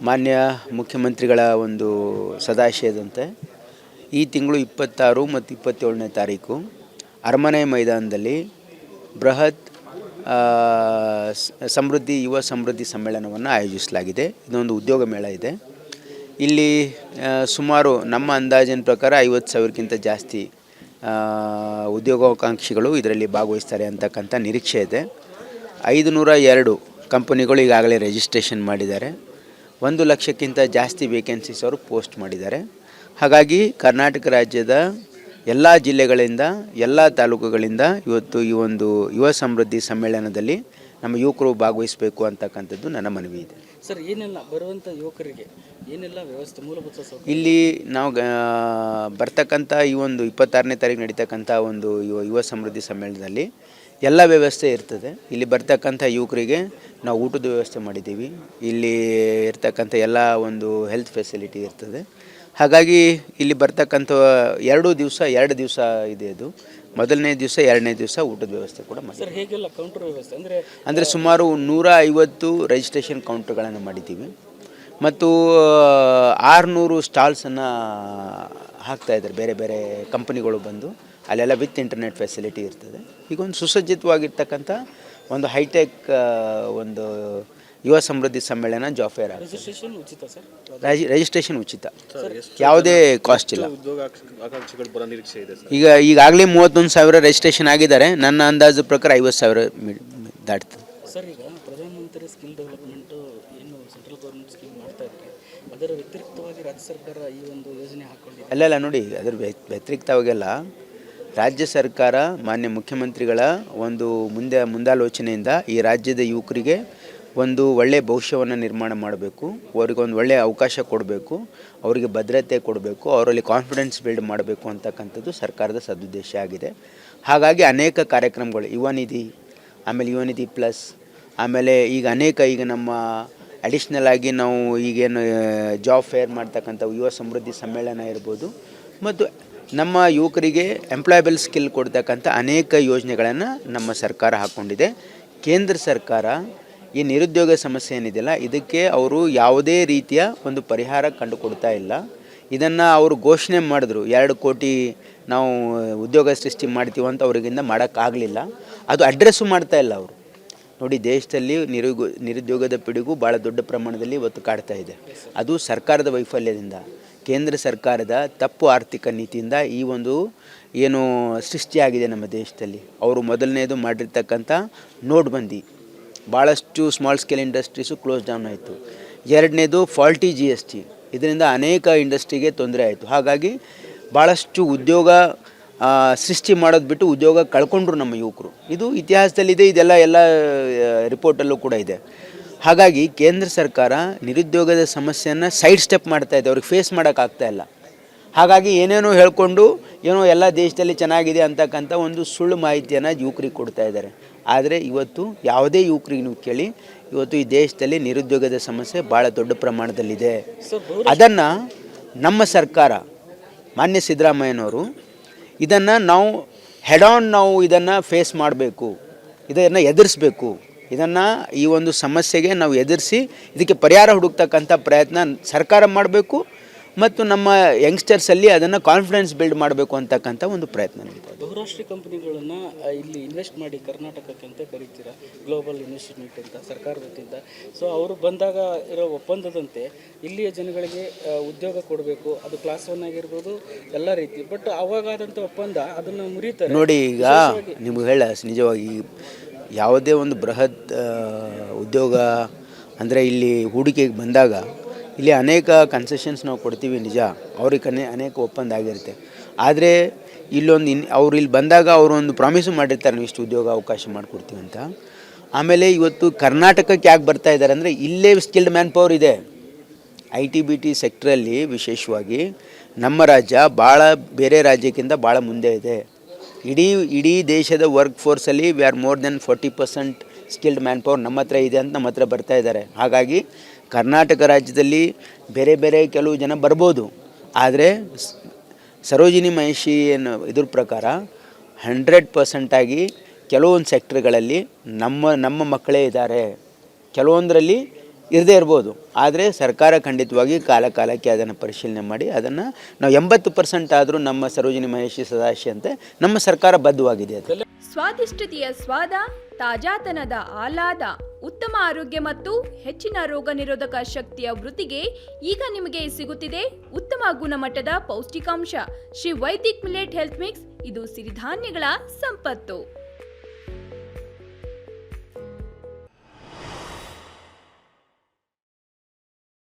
ಮಾನ್ಯ ಮುಖ್ಯಮಂತ್ರಿಗಳ ಒಂದು ಸದಾಶಯದಂತೆ ಈ ತಿಂಗಳು 26 ಮತ್ತು 27ನೇ ತಾರೀಕು ಅರಮನೆ ಮೈದಾನದಲ್ಲಿ ಬೃಹತ್ ಯುವ ಸಮೃದ್ಧಿ ಸಮ್ಮೇಳನವನ್ನು ಆಯೋಜಿಸಲಾಗಿದೆ. ಇದೊಂದು ಉದ್ಯೋಗ ಮೇಳ ಇದೆ. ಇಲ್ಲಿ ಸುಮಾರು ನಮ್ಮ ಅಂದಾಜಿನ ಪ್ರಕಾರ 50,000ಕ್ಕಿಂತ ಜಾಸ್ತಿ ಉದ್ಯೋಗಾಕಾಂಕ್ಷಿಗಳು ಇದರಲ್ಲಿ ಭಾಗವಹಿಸ್ತಾರೆ ಅಂತಕ್ಕಂಥ ನಿರೀಕ್ಷೆ ಇದೆ. 502 ಕಂಪನಿಗಳು ಈಗಾಗಲೇ ರಿಜಿಸ್ಟ್ರೇಷನ್ ಮಾಡಿದ್ದಾರೆ. 1 ಲಕ್ಷಕ್ಕಿಂತ ಜಾಸ್ತಿ ವೇಕೆನ್ಸೀಸ್ ಅವರು ಪೋಸ್ಟ್ ಮಾಡಿದ್ದಾರೆ. ಹಾಗಾಗಿ ಕರ್ನಾಟಕ ರಾಜ್ಯದ ಎಲ್ಲ ಜಿಲ್ಲೆಗಳಿಂದ ಎಲ್ಲ ತಾಲೂಕುಗಳಿಂದ ಇವತ್ತು ಈ ಒಂದು ಯುವ ಸಮೃದ್ಧಿ ಸಮ್ಮೇಳನದಲ್ಲಿ ನಮ್ಮ ಯುವಕರು ಭಾಗವಹಿಸಬೇಕು ಅಂತಕ್ಕಂಥದ್ದು ನನ್ನ ಮನವಿ ಇದೆ. ಸರ್, ಏನೆಲ್ಲ ಬರುವಂಥ ಯುವಕರಿಗೆ ಏನೆಲ್ಲ ವ್ಯವಸ್ಥೆ ಮೂಲಭೂತ ಸೌಕರ್ಯ ಇಲ್ಲಿ ನಾವು ಬರ್ತಕ್ಕಂಥ ಈ ಒಂದು 26ನೇ ತಾರೀಕು ನಡೀತಕ್ಕಂಥ ಒಂದು ಯುವ ಸಮೃದ್ಧಿ ಸಮ್ಮೇಳನದಲ್ಲಿ ಎಲ್ಲ ವ್ಯವಸ್ಥೆ ಇರ್ತದೆ. ಇಲ್ಲಿ ಬರ್ತಕ್ಕಂಥ ಯುವಕರಿಗೆ ನಾವು ಊಟದ ವ್ಯವಸ್ಥೆ ಮಾಡಿದ್ದೀವಿ. ಇಲ್ಲಿ ಇರ್ತಕ್ಕಂಥ ಎಲ್ಲ ಒಂದು ಹೆಲ್ತ್ ಫೆಸಿಲಿಟಿ ಇರ್ತದೆ. ಹಾಗಾಗಿ ಇಲ್ಲಿ ಬರ್ತಕ್ಕಂಥ 2 ದಿವಸ ಇದೆ. ಅದು ಮೊದಲನೇ ದಿವಸ 2ನೇ ದಿವಸ ಊಟದ ವ್ಯವಸ್ಥೆ ಕೂಡ ಮಾಡಿ. ಸರ್, ಹೇಗೆಲ್ಲ ಕೌಂಟರ್ ವ್ಯವಸ್ಥೆ ಅಂದರೆ ಸುಮಾರು 150 ರಿಜಿಸ್ಟ್ರೇಷನ್ ಕೌಂಟರ್ಗಳನ್ನು ಮಾಡಿದ್ದೀವಿ ಮತ್ತು 600 ಸ್ಟಾಲ್ಸನ್ನು ಹಾಕ್ತಾಯಿದ್ದಾರೆ. ಬೇರೆ ಬೇರೆ ಕಂಪನಿಗಳು ಬಂದು ಅಲ್ಲೆಲ್ಲ ವಿತ್ ಇಂಟರ್ನೆಟ್ ಫೆಸಿಲಿಟಿ ಇರ್ತದೆ. ಈಗ ಒಂದು ಸುಸಜ್ಜಿತವಾಗಿರ್ತಕ್ಕಂಥ ಒಂದು ಹೈಟೆಕ್ ಒಂದು ಯುವ ಸಮೃದ್ಧಿ ಸಮ್ಮೇಳನ ಜಾಫೇರ್ ರಿಜಿಸ್ಟ್ರೇಷನ್ ಉಚಿತ ಸರ್? ರಿಜಿಸ್ಟ್ರೇಷನ್ ಉಚಿತ, ಯಾವುದೇ ಕಾಸ್ಟ್ ಇಲ್ಲ. ಉದ್ಯೋಗಾಕಾಂಕ್ಷಿಗಳು ಬರೋ ನಿರೀಕ್ಷೆ ಇದೆ ಸರ್? ಈಗಾಗಲೇ 31,000 ರಿಜಿಸ್ಟ್ರೇಷನ್ ಆಗಿದ್ದಾರೆ. ನನ್ನ ಅಂದಾಜು ಪ್ರಕಾರ 50,000 ದಾಟ್ತದೆ ಸರ್. ಈಗ ಪ್ರಧಾನಮಂತ್ರಿ ಸ್ಕಿಲ್ ಡೆವಲಪ್ಮೆಂಟ್ ಏನು ಸೆಂಟ್ರಲ್ ಗೌರ್ಮೆಂಟ್ ಸ್ಕೀಮ್ ಮಾಡ್ತಾ ಇದ್ದಾರೆ, ಅದರ ವ್ಯತಿರಿಕ್ತವಾಗಿ ರಾಜ್ಯ ಸರ್ಕಾರ ಈ ಒಂದು ಯೋಜನೆ ಹಾಕ್ಕೊಂಡಿದೆ. ಅಲ್ಲ ನೋಡಿ, ಅದರ ವ್ಯತಿರಿಕ್ತವಾಗೆಲ್ಲ ರಾಜ್ಯ ಸರ್ಕಾರ ಮಾನ್ಯ ಮುಖ್ಯಮಂತ್ರಿಗಳ ಒಂದು ಮುಂದಾಲೋಚನೆಯಿಂದ ಈ ರಾಜ್ಯದ ಯುವಕರಿಗೆ ಒಂದು ಒಳ್ಳೆಯ ಭವಿಷ್ಯವನ್ನು ನಿರ್ಮಾಣ ಮಾಡಬೇಕು, ಅವರಿಗೊಂದು ಒಳ್ಳೆಯ ಅವಕಾಶ ಕೊಡಬೇಕು, ಅವರಿಗೆ ಭದ್ರತೆ ಕೊಡಬೇಕು, ಅವರಲ್ಲಿ ಕಾನ್ಫಿಡೆನ್ಸ್ ಬಿಲ್ಡ್ ಮಾಡಬೇಕು ಅಂತಕ್ಕಂಥದ್ದು ಸರ್ಕಾರದ ಸದುದ್ದೇಶ ಆಗಿದೆ. ಹಾಗಾಗಿ ಅನೇಕ ಕಾರ್ಯಕ್ರಮಗಳು, ಯುವ ನಿಧಿ, ಆಮೇಲೆ ಯುವ ನಿಧಿ ಪ್ಲಸ್, ಆಮೇಲೆ ಈಗ ನಮ್ಮ ಅಡಿಷ್ನಲ್ ಆಗಿ ನಾವು ಈಗೇನು ಜಾಬ್ ಫೇರ್ ಮಾಡ್ತಕ್ಕಂಥ ಯುವ ಸಮೃದ್ಧಿ ಸಮ್ಮೇಳನ ಇರ್ಬೋದು ಮತ್ತು ನಮ್ಮ ಯುವಕರಿಗೆ ಎಂಪ್ಲಾಯಬಲ್ ಸ್ಕಿಲ್ ಕೊಡ್ತಕ್ಕಂಥ ಅನೇಕ ಯೋಜನೆಗಳನ್ನು ನಮ್ಮ ಸರ್ಕಾರ ಹಾಕ್ಕೊಂಡಿದೆ. ಕೇಂದ್ರ ಸರ್ಕಾರ ಈ ನಿರುದ್ಯೋಗ ಸಮಸ್ಯೆ ಏನಿದೆಯಲ್ಲ, ಇದಕ್ಕೆ ಅವರು ಯಾವುದೇ ರೀತಿಯ ಒಂದು ಪರಿಹಾರ ಕಂಡುಕೊಡ್ತಾ ಇಲ್ಲ. ಇದನ್ನು ಅವರು ಘೋಷಣೆ ಮಾಡಿದ್ರು, 2 ಕೋಟಿ ನಾವು ಉದ್ಯೋಗ ಸೃಷ್ಟಿ ಮಾಡ್ತೀವಿ ಅಂತ ಅವ್ರಿಗಿಂದ ಮಾಡೋಕ್ಕಾಗಲಿಲ್ಲ. ಅದು ಅಡ್ರೆಸ್ಸು ಮಾಡ್ತಾ ಇಲ್ಲ ಅವರು. ನೋಡಿ, ದೇಶದಲ್ಲಿ ನಿರುದ್ಯೋಗದ ಪಿಡುಗು ಭಾಳ ದೊಡ್ಡ ಪ್ರಮಾಣದಲ್ಲಿ ಇವತ್ತು ಕಾಡ್ತಾ ಇದೆ. ಅದು ಸರ್ಕಾರದ ವೈಫಲ್ಯದಿಂದ, ಕೇಂದ್ರ ಸರ್ಕಾರದ ತಪ್ಪು ಆರ್ಥಿಕ ನೀತಿಯಿಂದ ಈ ಒಂದು ಏನು ಸೃಷ್ಟಿಯಾಗಿದೆ ನಮ್ಮ ದೇಶದಲ್ಲಿ. ಅವರು ಮೊದಲನೇದು ಮಾಡಿರ್ತಕ್ಕಂಥ ನೋಟ್ಬಂದಿ, ಭಾಳಷ್ಟು small scale industries close down ಆಯಿತು. 2ನೇದು ಫಾಲ್ಟಿ GST, ಇದರಿಂದ ಅನೇಕ ಇಂಡಸ್ಟ್ರಿಗೆ ತೊಂದರೆ ಆಯಿತು. ಹಾಗಾಗಿ ಭಾಳಷ್ಟು ಉದ್ಯೋಗ ಸೃಷ್ಟಿ ಮಾಡೋದು ಬಿಟ್ಟು ಉದ್ಯೋಗ ಕಳ್ಕೊಂಡ್ರು ನಮ್ಮ ಯುವಕರು. ಇದು ಇತಿಹಾಸದಲ್ಲಿದೆ, ಎಲ್ಲ ರಿಪೋರ್ಟಲ್ಲೂ ಕೂಡ ಇದೆ. ಹಾಗಾಗಿ ಕೇಂದ್ರ ಸರ್ಕಾರ ನಿರುದ್ಯೋಗದ ಸಮಸ್ಯೆಯನ್ನು ಸೈಡ್ ಸ್ಟೆಪ್ ಮಾಡ್ತಾಯಿದೆ, ಅವ್ರಿಗೆ ಫೇಸ್ ಮಾಡೋಕ್ಕಾಗ್ತಾ ಇಲ್ಲ. ಹಾಗಾಗಿ ಏನೇನೋ ಹೇಳ್ಕೊಂಡು ಎಲ್ಲ ದೇಶದಲ್ಲಿ ಚೆನ್ನಾಗಿದೆ ಅಂತಕ್ಕಂಥ ಒಂದು ಸುಳ್ಳು ಮಾಹಿತಿಯನ್ನು ಯುವಕರಿಗೆ ಕೊಡ್ತಾ ಇದ್ದಾರೆ. ಆದರೆ ಇವತ್ತು ಯಾವುದೇ ಯುವಕರಿಗೆ ನೀವು ಕೇಳಿ, ಇವತ್ತು ಈ ದೇಶದಲ್ಲಿ ನಿರುದ್ಯೋಗದ ಸಮಸ್ಯೆ ಭಾಳ ದೊಡ್ಡ ಪ್ರಮಾಣದಲ್ಲಿದೆ. ಅದನ್ನು ನಮ್ಮ ಸರ್ಕಾರ ಮಾನ್ಯ ಸಿದ್ದರಾಮಯ್ಯನವರು ಇದನ್ನು ನಾವು ಇದನ್ನು ಫೇಸ್ ಮಾಡಬೇಕು, ಇದನ್ನು ಎದುರಿಸಬೇಕು. ಈ ಒಂದು ಸಮಸ್ಯೆಗೆ ನಾವು ಎದುರಿಸಿ ಇದಕ್ಕೆ ಪರಿಹಾರ ಹುಡುಕ್ತಕ್ಕಂಥ ಪ್ರಯತ್ನ ಸರ್ಕಾರ ಮಾಡಬೇಕು ಮತ್ತು ನಮ್ಮ ಯಂಗ್ಸ್ಟರ್ಸಲ್ಲಿ ಅದನ್ನು ಕಾನ್ಫಿಡೆನ್ಸ್ ಬಿಲ್ಡ್ ಮಾಡಬೇಕು ಅಂತಕ್ಕಂಥ ಒಂದು ಪ್ರಯತ್ನ ನಡೀತಾ ಇದೆ. ಬಹುರಾಷ್ಟ್ರೀಯ ಕಂಪನಿಗಳನ್ನು ಇಲ್ಲಿ ಇನ್ವೆಸ್ಟ್ ಮಾಡಿ ಕರ್ನಾಟಕಕ್ಕೆ ಅಂತ ಕರೀತೀರಾ, ಗ್ಲೋಬಲ್ ಇನ್ವೆಸ್ಟ್ಮೆಂಟ್ ಅಂತ ಸರ್ಕಾರ ವತಿಯಿಂದ. ಸೊ ಅವರು ಬಂದಾಗ ಇರೋ ಒಪ್ಪಂದದಂತೆ ಇಲ್ಲಿಯ ಜನಗಳಿಗೆ ಉದ್ಯೋಗ ಕೊಡಬೇಕು, ಅದು ಕ್ಲಾಸ್ 1 ಆಗಿರ್ಬೋದು, ಎಲ್ಲ ರೀತಿ. ಬಟ್ ಅವಾಗಾದಂಥ ಒಪ್ಪಂದ ಅದನ್ನು ಮುರಿತಾರೆ. ನೋಡಿ, ಈಗ ನಿಮಗೆ ನಿಜವಾಗಿ ಯಾವುದೇ ಒಂದು ಬೃಹತ್ ಉದ್ಯೋಗ ಅಂದರೆ ಇಲ್ಲಿ ಹೂಡಿಕೆಗೆ ಬಂದಾಗ ಇಲ್ಲಿ ಅನೇಕ ಕನ್ಸೆಷನ್ಸ್ ನಾವು ಕೊಡ್ತೀವಿ, ನಿಜ, ಅವ್ರಿಗೆ ಅನೇಕ ಒಪ್ಪಂದ ಆಗಿರುತ್ತೆ. ಆದರೆ ಅವ್ರು ಇಲ್ಲಿ ಬಂದಾಗ ಅವರು ಒಂದು ಪ್ರಾಮಿಸು ಮಾಡಿರ್ತಾರೆ, ನಾವು ಇಷ್ಟು ಉದ್ಯೋಗ ಅವಕಾಶ ಮಾಡಿಕೊಡ್ತೀವಿ ಅಂತ. ಆಮೇಲೆ ಇವತ್ತು ಕರ್ನಾಟಕಕ್ಕೆ ಯಾಕೆ ಬರ್ತಾ ಇದ್ದಾರೆ ಅಂದರೆ ಇಲ್ಲೇ ಸ್ಕಿಲ್ಡ್ ಮ್ಯಾನ್ ಪವರ್ ಇದೆ. IT-BT ಸೆಕ್ಟ್ರಲ್ಲಿ ವಿಶೇಷವಾಗಿ ನಮ್ಮ ರಾಜ್ಯ ಭಾಳ ಬೇರೆ ರಾಜ್ಯಕ್ಕಿಂತ ಭಾಳ ಮುಂದೆ ಇದೆ. ಇಡೀ ದೇಶದ ವರ್ಕ್ ಫೋರ್ಸಲ್ಲಿ we are more than 40% skilled manpower ನಮ್ಮ ಹತ್ರ ಇದೆ ಅಂತ ನಮ್ಮ ಹತ್ರ ಬರ್ತಾ ಇದ್ದಾರೆ. ಹಾಗಾಗಿ ಕರ್ನಾಟಕ ರಾಜ್ಯದಲ್ಲಿ ಬೇರೆ ಕೆಲವು ಜನ ಬರ್ಬೋದು, ಆದರೆ ಸರೋಜಿನಿ ಮಹಿಷಿ ಇದ್ರ ಪ್ರಕಾರ 100% ಆಗಿ ಕೆಲವೊಂದು ಸೆಕ್ಟರ್ಗಳಲ್ಲಿ ನಮ್ಮ ಮಕ್ಕಳೇ ಇದ್ದಾರೆ. ಕೆಲವೊಂದರಲ್ಲಿ ಇರದೇ ಇರ್ಬೋದು. ಆದರೆ ಸರ್ಕಾರ ಖಂಡಿತವಾಗಿ ಕಾಲಕ್ಕೆ ಅದನ್ನು ಪರಿಶೀಲನೆ ಮಾಡಿ ಅದನ್ನು ನಾವು 80% ಆದರೂ ನಮ್ಮ ಸರೋಜಿನಿ ಮಹಿಷಿ ಸದಾಶಿವಂತೆ ನಮ್ಮ ಸರ್ಕಾರ ಬದ್ಧವಾಗಿದೆ. ಅದು ಸ್ವಾದಿಷ್ಟತೆಯ ಸ್ವಾದ, ತಾಜಾತನದ ಆಹ್ಲಾದ, ಉತ್ತಮ ಆರೋಗ್ಯ ಮತ್ತು ಹೆಚ್ಚಿನ ರೋಗ ನಿರೋಧಕ ಶಕ್ತಿಯ ವೃದ್ಧಿಗೆ ಈಗ ನಿಮಗೆ ಸಿಗುತ್ತಿದೆ ಉತ್ತಮ ಗುಣಮಟ್ಟದ ಪೌಷ್ಟಿಕಾಂಶ Shri Vaidik millet health mix. ಇದು ಸಿರಿಧಾನ್ಯಗಳ ಸಂಪತ್ತು.